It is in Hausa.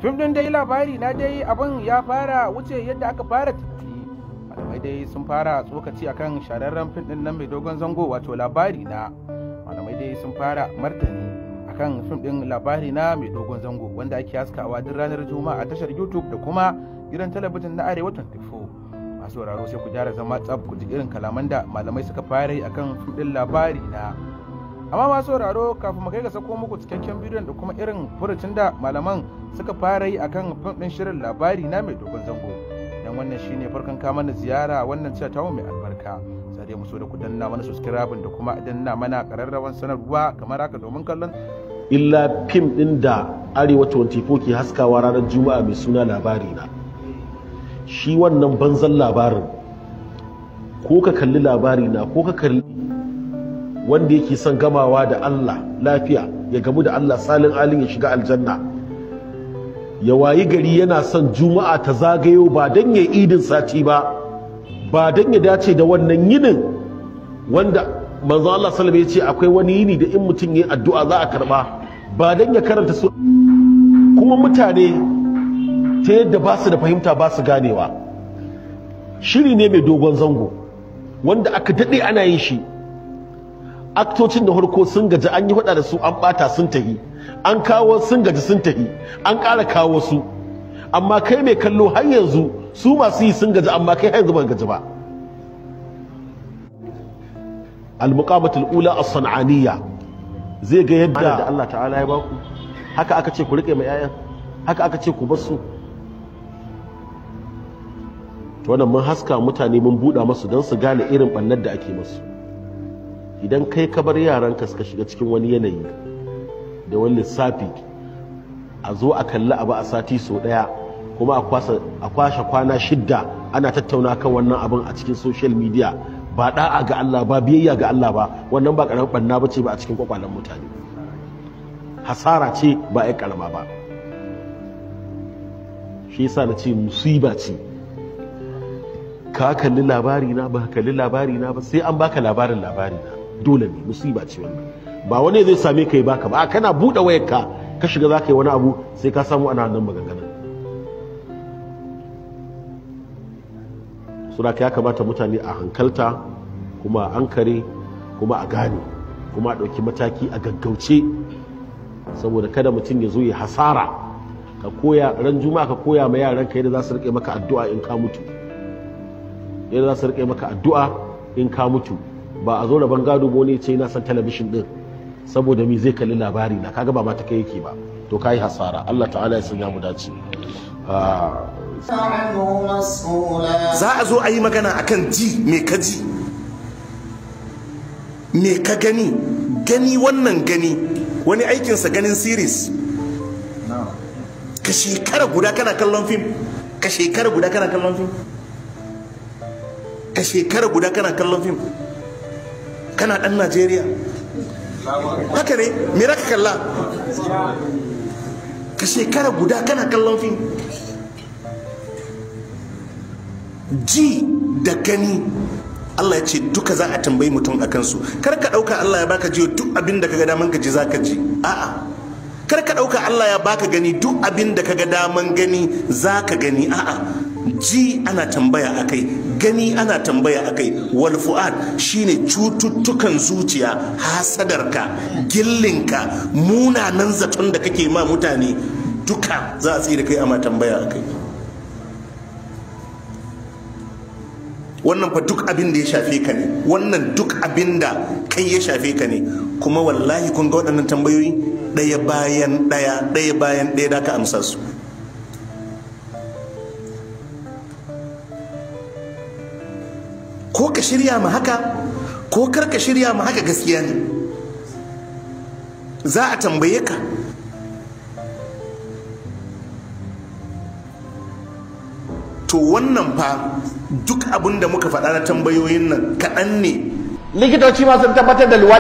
Fim din dai labari na dai abin ya fara wuce yadda aka fara tunani. Malamai dai sun fara tsokaci akan shararren fim din nan mai dogon zango wato labari na. Malamai dai sun fara martani akan fim din labari na mai dogon zango wanda ake haskawa duk ranar Juma'a a tashar YouTube da kuma gidan talabijin na Arewa 24. Masu sauraro sai ku gyara zama tsab ku ji irin kalaman da malamai suka fara yi akan fim din labari na. Amma masu sauraro kafin mu kai ga sako muku cikakken bidiyon da kuma irin furucin da malaman suka fara yi akan fim din shirin labari na mai dogon zango, dan wannan shine farkon ka mana ziyara wannan cewa tawo mai albarka, sai dai mu so da ku danna mana subscribe da kuma danna mana kararrawan sanarwa kamar haka domin kallon illa fim din da Arewa 24 ke haskawa ranar Juma'a mai suna labari na. Shi wannan banzan labarin ko ka kalli labari na ko ka kalli wanda yake son gamawa da Allah lafiya ya gamu da Allah salin alin ya shiga aljanna, ya wayi gari yana son Juma'a ta zagayo ba don ya idin sati ba don ya dace da wannan yinin wanda manzo Allah sallallahu alaihi wasallam ya ce akwai wani yini da in mutum yayin addu'a za a karba, ba don ya karanta su kuma mutane ta yadda ba su da fahimta ba su ganewa. Shiri ne mai dogon zango wanda aka dade ana yin shi. Aktocin da harko sun gaji an yi hada da su an bata sun tahi, an kawo sun gaji sun tahi, an ƙara kawo su, amma kai mai kallo har yanzu su masu yi sun gaji amma kai har yanzu ban gaji ba. Al-muqamatul ula as-san'aniyya zai ga yadda da Allah ta'ala ya baku, haka aka ce ku rike mai yayan, haka aka ce ku bar su. To wannan mun haska mutane mun buɗa masu don su gane irin ɓannar da ake masu. Idan kai ka bar yaranka suka shiga cikin wani yanayi da wani lissafi, a zo a kalli abu a sati sau ɗaya kuma a kwashe kwana 6 ana tattauna kan wannan abin a cikin social media, ba da'a ga Allah ba biyayya ga Allah ba, wannan ba ƙaramin ɓanna ba ce ba a cikin kwakwalen mutane, hasara ce ba ya ƙarama ba. Shi yasa na ce musiba ce ka kalli labari na ba kalli labari na ba sai an baka labarin labari na, dole ne musiba ce wannan. Ba wani zai same ka yi baka ba, kana buɗe wayarka ka shiga za ka yi wani abu sai ka samu ana nan maganganun. Suna ka ya kamata mutane a hankalta kuma an kare kuma a gane kuma a ɗauki mataki a gaggauce, saboda kada mutum ya zo ya hasara. Ka koya ran Juma'a ka koya ma yaran ka yadda za su rike maka addu'a in ka mutu, yadda za su rike maka addu'a in ka mutu. Ba a zo da bangado ba ne ce na san talabishin din saboda me zai kalli labari na, kaga ba ma ta kai yake ba, to kai hasara. Allah ta'ala ya sanya mu dace. Za a zo a yi magana akan ji, me ka ji, me ka gani, wannan gani wani aikinsa ganin series. Ka shekara guda kana kallon fim, ka shekara guda kana kallon fim, ka shekara guda kana kallon fim, kana dan Najeriya haka ne, me raka kalla? Ka shekara guda kana kallon fim. Ji da gani Allah ya ce duka za a tambayi mutum a kansu. Kar ka dauka Allah ya baka ji duk abin da kaga daman ka ji zaka ji, a'a. Kar ka dauka Allah ya baka gani duk abin da kaga daman gani zaka gani, a'a. Ji ana tambaya akai, gani ana tambaya akai. Wal fu'ad shine cututtukan zuciya, hasadarka, gillinka, munanan zaton da kake ma mutane, duka za a tsira kai ama tambaya akai. Wannan fa duk abin da ya shafe ka ne, wannan duk abin da kai ya shafe ka ne. Kuma wallahi kun ga waɗannan tambayoyi ɗaya bayan ɗaya da ka amsa su. Ko ka shirya ma haka ko kar ka shirya ma haka, gaskiya ne za a tambaye ka. To wannan fa duk abin da muka faɗa na tambayoyin nan kaɗan ne. Likitoci ma sun tabbatar da luwaɗi